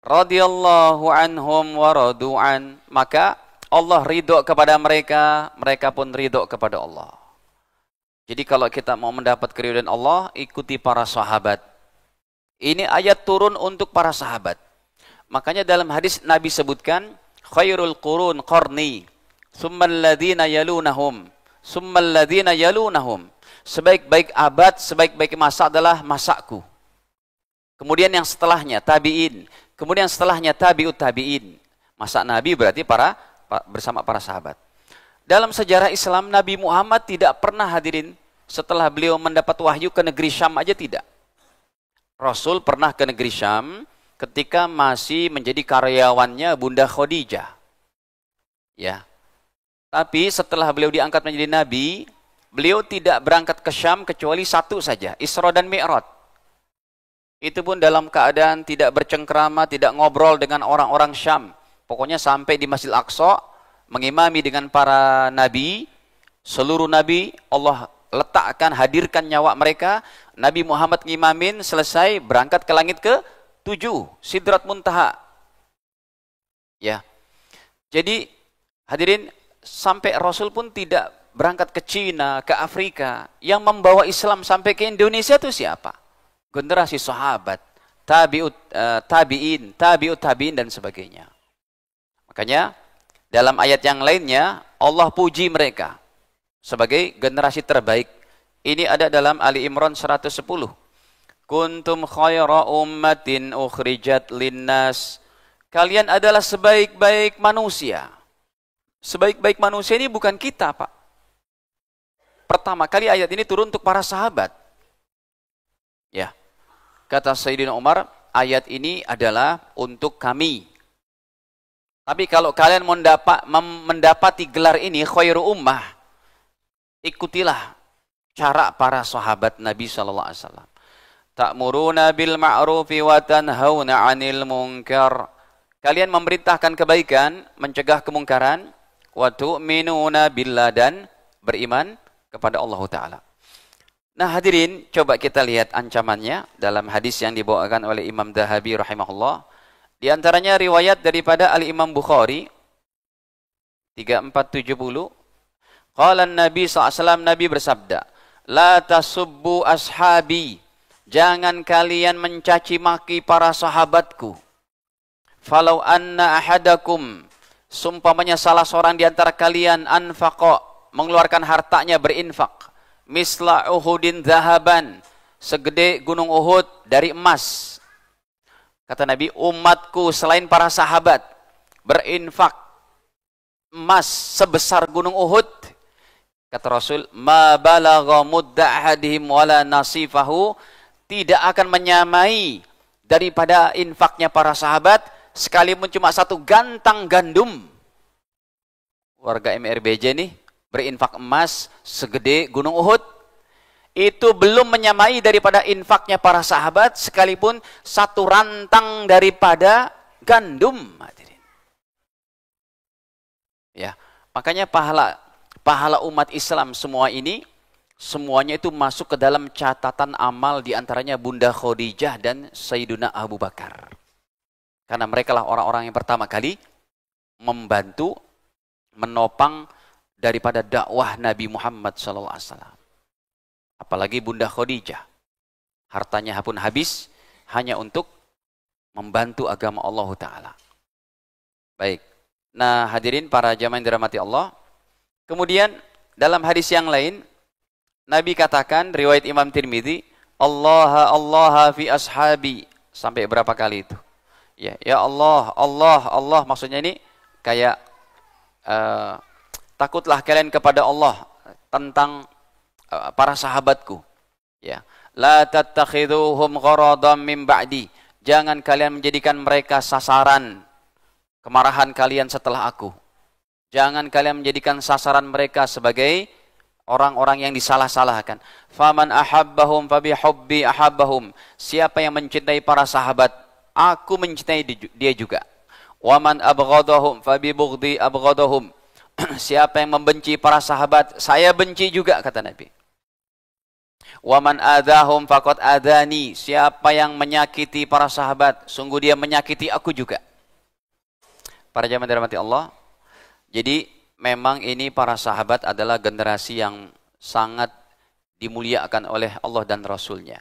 [SPEAKER 1] Radhiyallahu anhum wa radu'an. Maka Allah ridho kepada mereka, mereka pun ridho kepada Allah. Jadi kalau kita mau mendapat keridhaan Allah, ikuti para sahabat. Ini ayat turun untuk para sahabat. Makanya dalam hadis Nabi sebutkan, khairul qurun qarni, summal ladzina yalunahum, summal ladzina yalunahum. Sebaik-baik abad, sebaik-baik masa adalah masaku. Kemudian yang setelahnya tabi'in, kemudian setelahnya tabi'ut tabi'in. Masa Nabi berarti bersama para sahabat. Dalam sejarah Islam, Nabi Muhammad tidak pernah hadirin setelah beliau mendapat wahyu ke negeri Syam aja tidak. Rasul pernah ke negeri Syam ketika masih menjadi karyawannya Bunda Khadijah. Ya. Tapi setelah beliau diangkat menjadi nabi, beliau tidak berangkat ke Syam kecuali satu saja, Isra dan Mi'raj. Itu pun dalam keadaan tidak bercengkrama, tidak ngobrol dengan orang-orang Syam. Pokoknya sampai di Masjid Al-Aqsa, mengimami dengan para nabi, seluruh nabi, Allah letakkan, hadirkan nyawa mereka, Nabi Muhammad ngimamin, selesai, berangkat ke langit ke-7, Sidrat Muntaha. Ya. Jadi, hadirin, sampai Rasul pun tidak berangkat ke Cina, ke Afrika. Yang membawa Islam sampai ke Indonesia itu siapa? Generasi sahabat, tabi'in, tabi'ut tabi'in, dan sebagainya. Makanya dalam ayat yang lainnya Allah puji mereka sebagai generasi terbaik. Ini ada dalam Ali Imran 110. Kuntum khaira ummatin ukhrijat linnas. Kalian adalah sebaik-baik manusia. Sebaik-baik manusia ini bukan kita, Pak. Pertama kali ayat ini turun untuk para sahabat. Ya. Kata Sayyidina Umar, ayat ini adalah untuk kami. Tapi kalau kalian mendapati gelar ini khairu ummah, ikutilah cara para sahabat Nabi sallallahu alaihi wasallam. Ta'muruna bil ma'rufi wa tanhauna 'anil munkar. Kalian memerintahkan kebaikan, mencegah kemungkaran, wa tu'minuna billah, dan beriman kepada Allah taala. Nah, hadirin, coba kita lihat ancamannya dalam hadis yang dibawakan oleh Imam Dhahabi rahimahullah. Di antaranya riwayat daripada Al-Imam Bukhari 3470. Qala Nabi SAW, Nabi bersabda, la tasubbu ashabi, jangan kalian mencaci maki para sahabatku. Falau anna ahadakum, sumpamanya salah seorang di antara kalian anfaqa, mengeluarkan hartanya, berinfak, misla Uhudin zahaban, segede gunung Uhud dari emas. Kata Nabi, umatku selain para sahabat berinfak emas sebesar gunung Uhud, kata Rasul, ma balagha mudda ahadihim wala nasifahu, tidak akan menyamai daripada infaknya para sahabat sekalipun cuma satu gantang gandum. Warga MRBJ nih berinfak emas segede gunung Uhud, itu belum menyamai daripada infaknya para sahabat sekalipun satu rantang daripada gandum. Ya, makanya pahala umat Islam semua ini, semuanya itu masuk ke dalam catatan amal, diantaranya Bunda Khadijah dan Sayyiduna Abu Bakar. Karena mereka lah orang-orang yang pertama kali membantu, menopang daripada dakwah Nabi Muhammad SAW. Apalagi Bunda Khadijah, hartanya pun habis hanya untuk membantu agama Allah Ta'ala. Baik, nah hadirin para jamaah yang dirahmati Allah, kemudian dalam hadis yang lain, Nabi katakan, riwayat Imam Tirmidzi, Allah Allah fi ashabi, sampai berapa kali itu? Ya Allah, Allah, Allah, maksudnya ini kayak takutlah kalian kepada Allah tentang para sahabatku. Ya, la tattakhiduhum gharadan min ba'di, jangan kalian menjadikan mereka sasaran kemarahan kalian setelah aku. Jangan kalian menjadikan sasaran mereka sebagai orang-orang yang disalah-salahkan. Faman ahabbahum fabi hubbi ahabbahum, siapa yang mencintai para sahabat, aku mencintai dia juga. Waman abghadahum fabi bughdi abghadahum, siapa yang membenci para sahabat, saya benci juga, kata Nabi. Waman adahum faqad adani, siapa yang menyakiti para sahabat, sungguh dia menyakiti aku juga. Para jamaah dirahmati Allah, jadi memang ini para sahabat adalah generasi yang sangat dimuliakan oleh Allah dan Rasulnya.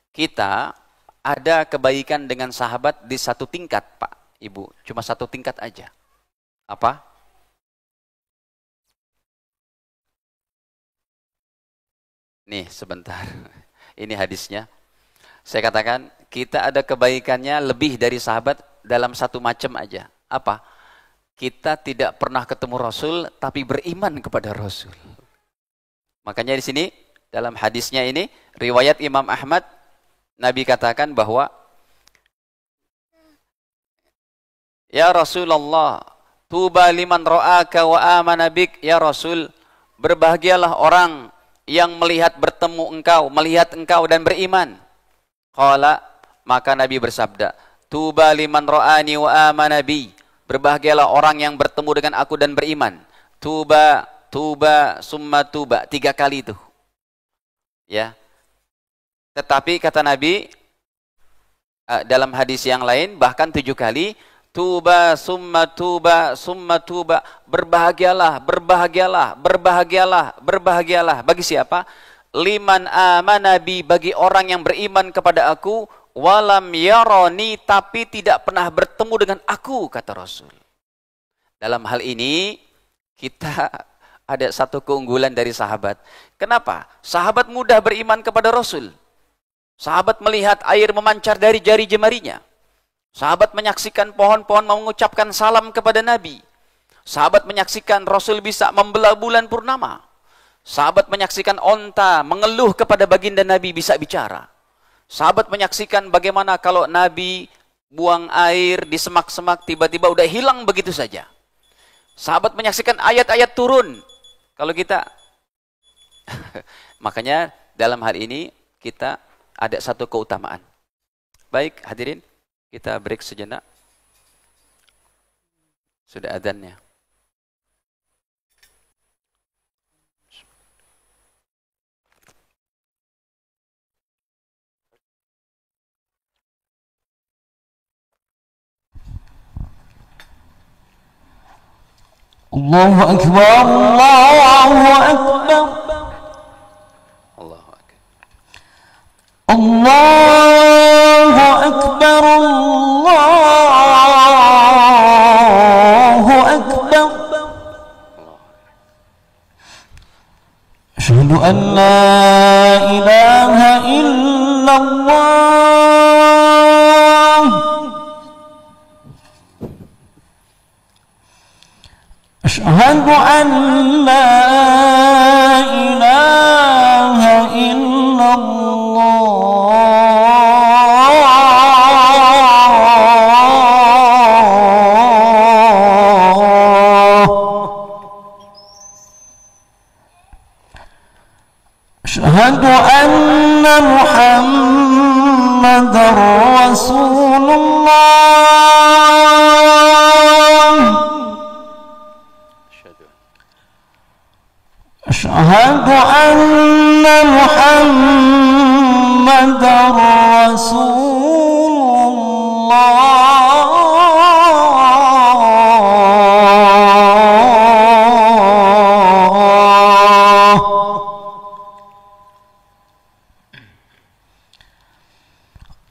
[SPEAKER 1] Kita ada kebaikan dengan sahabat di satu tingkat, Pak, Ibu. Cuma satu tingkat aja. Apa? Nih, sebentar. Ini hadisnya. Saya katakan, kita ada kebaikannya lebih dari sahabat dalam satu macam aja. Apa? Kita tidak pernah ketemu Rasul, tapi beriman kepada Rasul. Makanya di sini, dalam hadisnya ini, riwayat Imam Ahmad, Nabi katakan bahwa, ya Rasulullah, tuba liman ra'aka wa amana bik, ya Rasul, berbahagialah orang yang melihat bertemu engkau, melihat engkau dan beriman. Qala, maka Nabi bersabda, tuba liman ra'ani wa amana bi, berbahagialah orang yang bertemu dengan aku dan beriman. Tuba, tuba, summa tuba, 3 kali itu. Ya. Tetapi kata Nabi dalam hadis yang lain bahkan 7 kali, tuba, summa tuba, summa tuba, berbahagialah, berbahagialah, berbahagialah, berbahagialah. Bagi siapa? Liman amana bi, bagi orang yang beriman kepada aku, walam yaroni, tapi tidak pernah bertemu dengan aku, kata Rasul. Dalam hal ini kita ada satu keunggulan dari sahabat. Kenapa? Sahabat mudah beriman kepada Rasul. Sahabat melihat air memancar dari jari jemarinya. Sahabat menyaksikan pohon-pohon mengucapkan salam kepada Nabi. Sahabat menyaksikan Rasul bisa membelah bulan purnama. Sahabat menyaksikan onta mengeluh kepada baginda Nabi bisa bicara. Sahabat menyaksikan bagaimana kalau Nabi buang air di semak-semak, tiba-tiba udah hilang begitu saja. Sahabat menyaksikan ayat-ayat turun. Kalau kita, makanya dalam hal ini kita ada satu keutamaan. Baik, hadirin, kita break sejenak. Sudah adzannya.
[SPEAKER 2] Allahu Akbar, Allahu Akbar,
[SPEAKER 1] Allahu Akbar,
[SPEAKER 2] Allahu Akbar, Allahu Akbar. Asyhadu an la ilaha illallah. أشهد أن لا إله إلا الله أشهد أن محمدا رسول الله أشهد أن محمدا رسول الله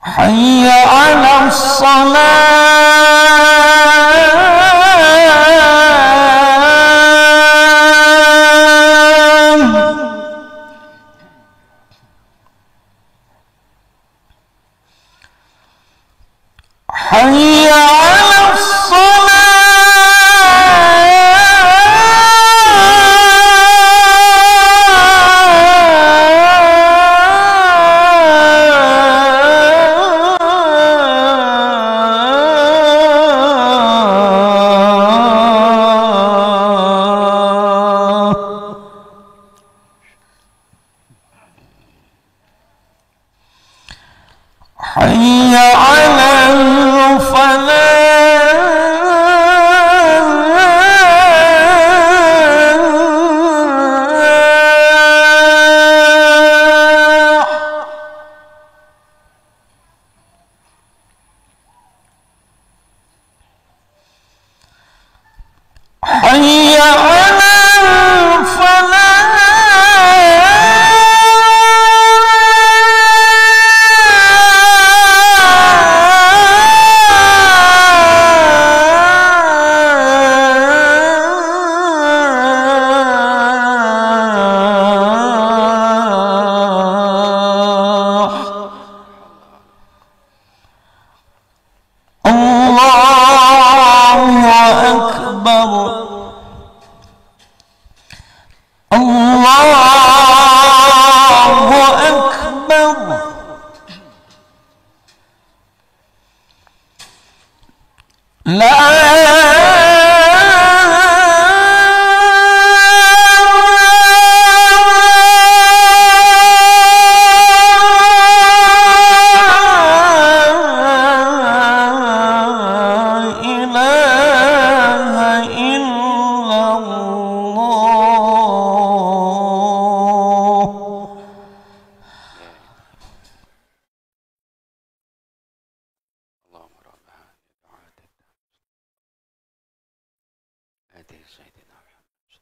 [SPEAKER 2] حي على حي على حي على الفلاح حي على الفلاح الله أكبر الله أكبر لا إله إلا الله
[SPEAKER 1] اللهم رب هذه سيدنا محمد.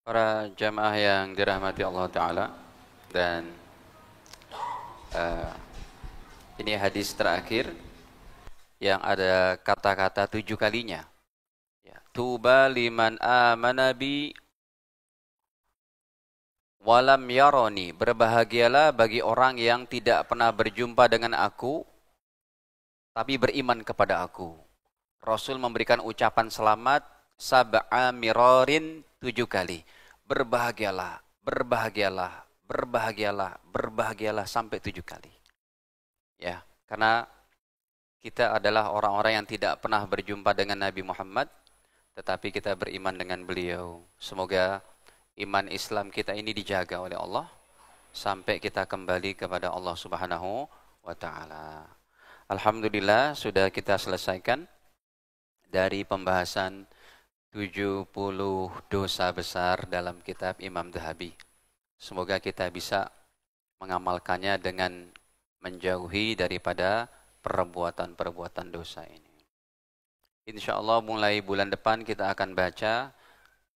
[SPEAKER 1] Para jamaah yang dirahmati Allah Ta'ala, dan ini hadis terakhir yang ada kata-kata 7 kalinya. Ya. Tuba liman amana bi walam yaroni. Berbahagialah bagi orang yang tidak pernah berjumpa dengan aku, tapi beriman kepada aku. Rasul memberikan ucapan selamat sab'a mirarin 7 kali. Berbahagialah, berbahagialah, berbahagialah, berbahagialah sampai 7 kali. Ya, karena kita adalah orang-orang yang tidak pernah berjumpa dengan Nabi Muhammad, tetapi kita beriman dengan beliau. Semoga iman Islam kita ini dijaga oleh Allah sampai kita kembali kepada Allah Subhanahu wa taala. Alhamdulillah sudah kita selesaikan dari pembahasan 70 dosa besar dalam kitab Imam Dhahabi. Semoga kita bisa mengamalkannya dengan menjauhi daripada perbuatan-perbuatan dosa ini. Insya Allah mulai bulan depan kita akan baca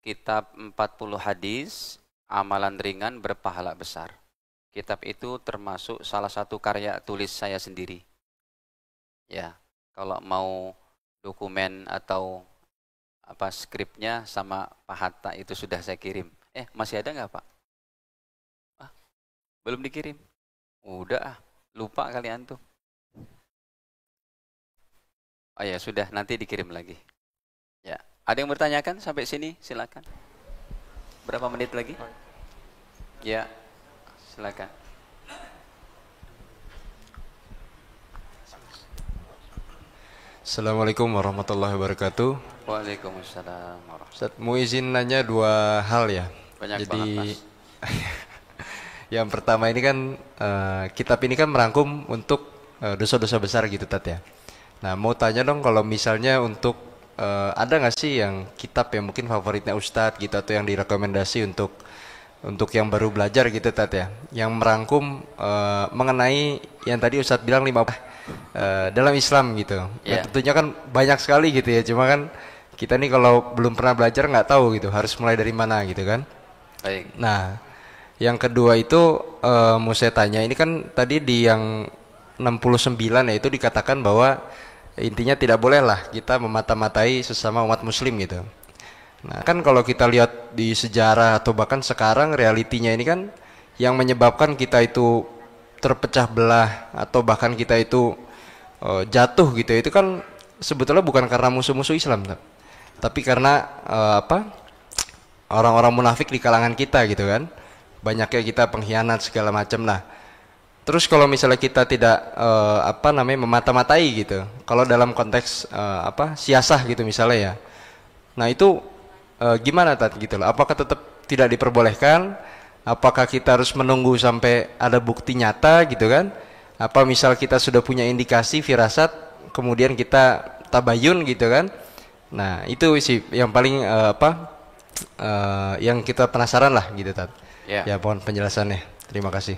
[SPEAKER 1] kitab 40 hadis, amalan ringan berpahala besar. Kitab itu termasuk salah satu karya tulis saya sendiri. Ya, kalau mau dokumen atau skripnya sama Pak Hatta itu sudah saya kirim. Masih ada nggak Pak? Belum dikirim? Udah lupa kalian tuh. Oh ya sudah, nanti dikirim lagi. Ya, ada yang bertanyakan sampai sini? Silakan. Berapa menit lagi? Ya, silakan.
[SPEAKER 3] Assalamualaikum warahmatullahi wabarakatuh.
[SPEAKER 1] Waalaikumsalam warahmatullahi wabarakatuh.
[SPEAKER 3] Ustaz, mau izin nanya 2 hal ya.
[SPEAKER 1] Banyak
[SPEAKER 3] Jadi
[SPEAKER 1] banget,
[SPEAKER 3] yang pertama ini kan kitab ini kan merangkum untuk dosa-dosa besar gitu Tat ya. Nah mau tanya dong, kalau misalnya untuk ada nggak sih yang kitab yang mungkin favoritnya Ustadz gitu, atau yang direkomendasi untuk yang baru belajar gitu Tat ya, yang merangkum mengenai yang tadi Ustadz bilang 5 dalam Islam gitu.
[SPEAKER 1] Yeah.
[SPEAKER 3] Yang tentunya kan banyak sekali gitu ya, cuma kan kita nih kalau belum pernah belajar nggak tahu gitu harus mulai dari mana gitu kan.
[SPEAKER 1] Baik.
[SPEAKER 3] Nah yang kedua itu mau saya tanya, ini kan tadi di yang 69 ya itu dikatakan bahwa intinya tidak bolehlah kita memata-matai sesama umat muslim gitu. Nah kan kalau kita lihat di sejarah atau bahkan sekarang realitinya ini kan yang menyebabkan kita itu terpecah belah atau bahkan kita itu jatuh gitu, itu kan sebetulnya bukan karena musuh-musuh Islam, tapi karena orang-orang munafik di kalangan kita gitu kan, banyaknya kita pengkhianat segala macam. Nah terus kalau misalnya kita tidak memata-matai gitu, kalau dalam konteks siasah gitu misalnya ya, nah itu gimana Tat gitu loh, apakah tetap tidak diperbolehkan? Apakah kita harus menunggu sampai ada bukti nyata gitu kan? Apa misal kita sudah punya indikasi firasat, kemudian kita tabayun gitu kan? Nah itu sih yang paling yang kita penasaran lah gitu Tat.
[SPEAKER 1] Yeah.
[SPEAKER 3] Ya mohon penjelasannya. Terima kasih.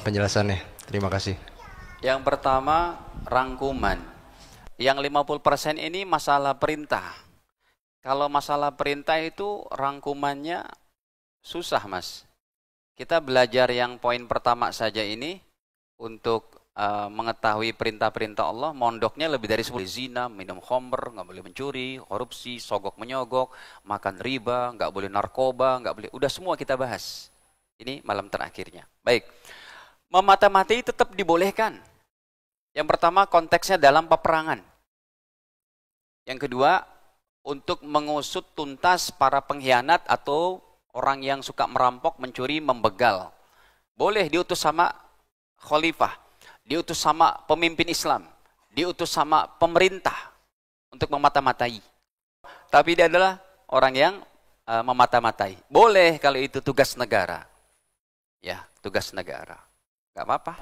[SPEAKER 3] Penjelasannya. Terima kasih.
[SPEAKER 1] Yang pertama rangkuman. Yang 50% ini masalah perintah. Kalau masalah perintah itu rangkumannya susah Mas. Kita belajar yang poin pertama saja ini untuk mengetahui perintah-perintah Allah, mondoknya lebih dari 10. Zina, minum khamr, nggak boleh mencuri, korupsi, sogok menyogok, makan riba, nggak boleh narkoba, nggak boleh. Udah semua kita bahas. Ini malam terakhirnya. Baik. Memata-matai tetap dibolehkan. Yang pertama konteksnya dalam peperangan. Yang kedua untuk mengusut tuntas para pengkhianat atau orang yang suka merampok, mencuri, membegal. Boleh diutus sama khalifah, diutus sama pemimpin Islam, diutus sama pemerintah untuk memata-matai. Tapi dia adalah orang yang memata-matai. Boleh kalau itu tugas negara. Ya, tugas negara. Gak apa-apa.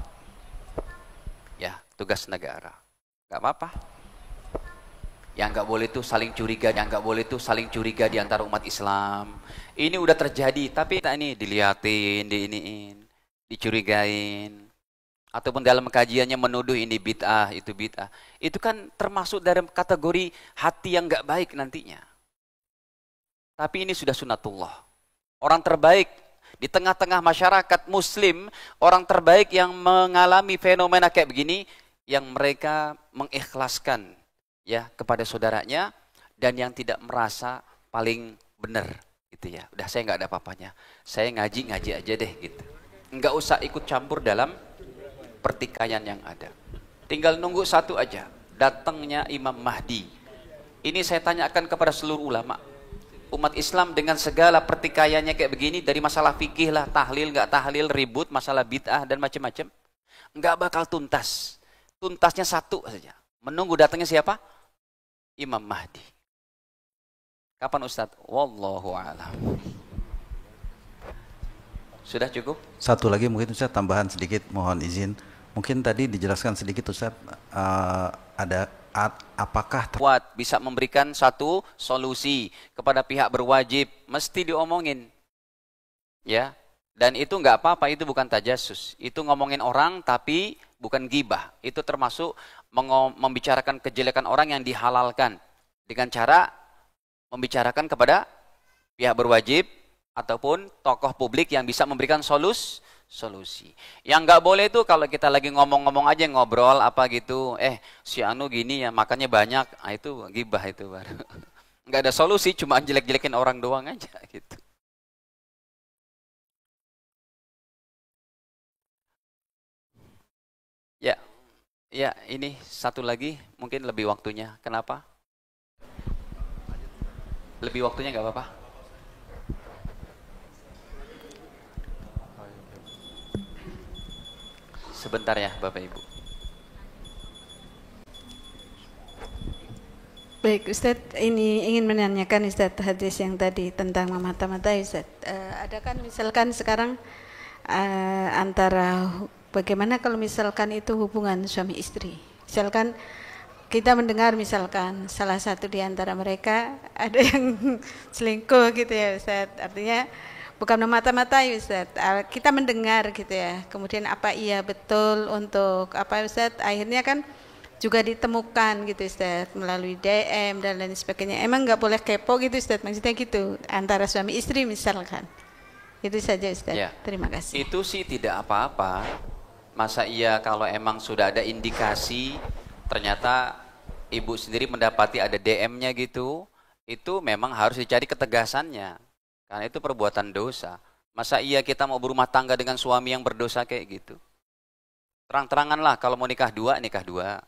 [SPEAKER 1] Ya, tugas negara. Gak apa-apa. Yang nggak boleh itu saling curiga, yang nggak boleh itu saling curiga di antara umat Islam. Ini udah terjadi, tapi kita ini dilihatin, diiniin, dicurigain, ataupun dalam kajiannya menuduh ini bid'ah, itu bid'ah. Itu kan termasuk dalam kategori hati yang nggak baik nantinya. Tapi ini sudah sunatullah. Orang terbaik di tengah-tengah masyarakat Muslim, orang terbaik yang mengalami fenomena kayak begini, yang mereka mengikhlaskan ya kepada saudaranya dan yang tidak merasa paling benar gitu ya. Udah saya nggak ada apa-apanya. Saya ngaji aja deh gitu. Nggak usah ikut campur dalam pertikaian yang ada. Tinggal nunggu satu aja. datangnya Imam Mahdi. Ini saya tanyakan kepada seluruh ulama. Umat Islam dengan segala pertikaiannya kayak begini, dari masalah fikih lah, tahlil nggak tahlil, ribut, masalah bid'ah dan macam-macam, nggak bakal tuntas. Tuntasnya satu saja, menunggu datangnya siapa? Imam Mahdi. Kapan Ustadz? Wallahu a'lam. Sudah cukup?
[SPEAKER 4] Satu lagi mungkin Ustaz, tambahan sedikit, mohon izin. Mungkin tadi dijelaskan sedikit Ustaz, apakah
[SPEAKER 1] Kuat bisa memberikan satu solusi kepada pihak berwajib, mesti diomongin, ya. Dan itu nggak apa-apa, itu bukan tajasus, itu ngomongin orang tapi bukan gibah. Itu termasuk membicarakan kejelekan orang yang dihalalkan dengan cara membicarakan kepada pihak berwajib ataupun tokoh publik yang bisa memberikan solusi. Yang nggak boleh itu kalau kita lagi ngomong-ngomong aja, ngobrol apa gitu, si Anu gini ya, makannya banyak, itu gibah itu baru. Nggak ada solusi, cuma jelek-jelekin orang doang aja gitu. Ya, ini satu lagi mungkin lebih waktunya. Kenapa? Lebih waktunya nggak apa-apa. Sebentar ya Bapak Ibu.
[SPEAKER 5] Baik Ustadz, ini ingin menanyakan Ustadz hadis yang tadi tentang memata-matai Ustadz. Ada kan misalkan sekarang antara bagaimana kalau misalkan itu hubungan suami istri. Misalkan kita mendengar misalkan salah satu di antara mereka ada yang selingkuh gitu ya Ustadz. Artinya bukan memata-matai Ustaz, kita mendengar gitu ya. Kemudian apa iya betul untuk apa Ustaz? Akhirnya kan juga ditemukan gitu Ustaz melalui DM dan lain sebagainya. Emang nggak boleh kepo gitu Ustaz? Maksudnya gitu antara suami istri misalkan. Itu saja Ustaz.
[SPEAKER 1] Ya,
[SPEAKER 5] terima kasih.
[SPEAKER 1] Itu sih tidak apa-apa. Masa iya kalau emang sudah ada indikasi ternyata ibu sendiri mendapati ada DM-nya gitu, itu memang harus dicari ketegasannya. Karena itu perbuatan dosa. Masa iya kita mau berumah tangga dengan suami yang berdosa kayak gitu? Terang-teranganlah, kalau mau nikah dua, nikah dua.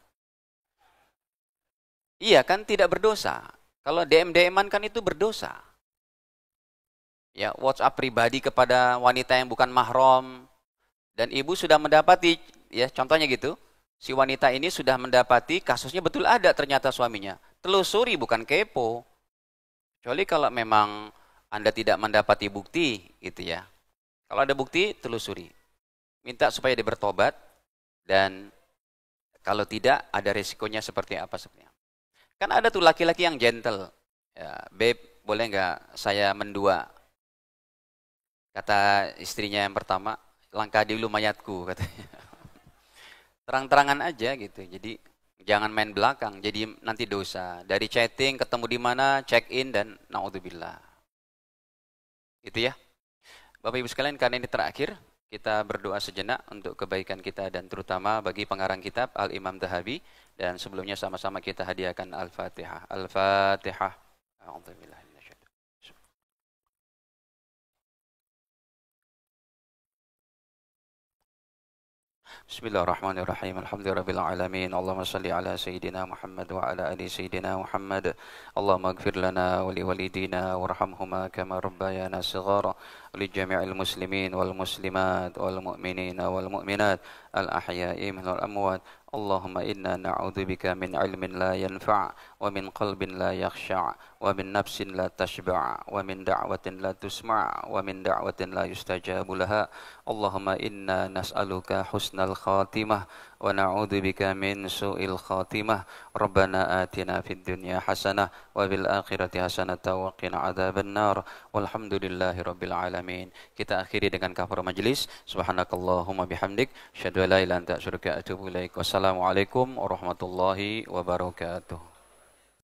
[SPEAKER 1] Iya kan tidak berdosa. Kalau DM-DM-an kan itu berdosa. Ya, WhatsApp pribadi kepada wanita yang bukan mahram. Dan ibu sudah mendapati, ya contohnya gitu, si wanita ini sudah mendapati kasusnya betul ada ternyata suaminya. Telusuri, bukan kepo. Kecuali kalau memang Anda tidak mendapati bukti, gitu ya. Kalau ada bukti, telusuri. Minta supaya dia bertobat, dan kalau tidak, ada resikonya seperti apa sebenarnya. Kan ada tuh laki-laki yang gentle. Ya, babe, boleh nggak saya mendua? Kata istrinya yang pertama, langkah dulu mayatku, katanya. Terang-terangan aja gitu. Jadi jangan main belakang, jadi nanti dosa. Dari chatting, ketemu di mana, check in, dan naudzubillah. Gitu ya. Bapak Ibu sekalian, karena ini terakhir, kita berdoa sejenak untuk kebaikan kita dan terutama bagi pengarang kitab Al-Imam Dhahabi, dan sebelumnya sama-sama kita hadiahkan Al-Fatihah. Al-Fatihah. A'udzubillah. Bismillahirrahmanirrahim. Alhamdulillahirabbil alamin. Allahumma shalli ala sayyidina Muhammad wa ala ali sayyidina Muhammad. Allahumma ighfir lana wa liwalidina warhamhuma kama rabbayana shighara. Li jami'il muslimin wal muslimat wal mu'minina wal mu'minat al ahya'i minal amwat. Allahumma inna na'udzubika min ilmin la yanfa' wa min qalbin la yakhsha' wa min nafsin la tashba' wa min da'watin la tusma' wa min da'watin la yustajabu laha. Allahumma inna nas'aluka husnal khatimah wa na'udzubika min su'il khatimah. Rabbana atina fid dunya hasanah wa bil akhirati hasanah wa qina adzaban nar. Walhamdulillahi rabbil alamin. Kita akhiri dengan kafaratul majlis. Subhanakallahumma bihamdik, asyhadu an la ilaha illa anta astaghfiruka wa atubu ilaik. Wassalamualaikum warahmatullahi wabarakatuh.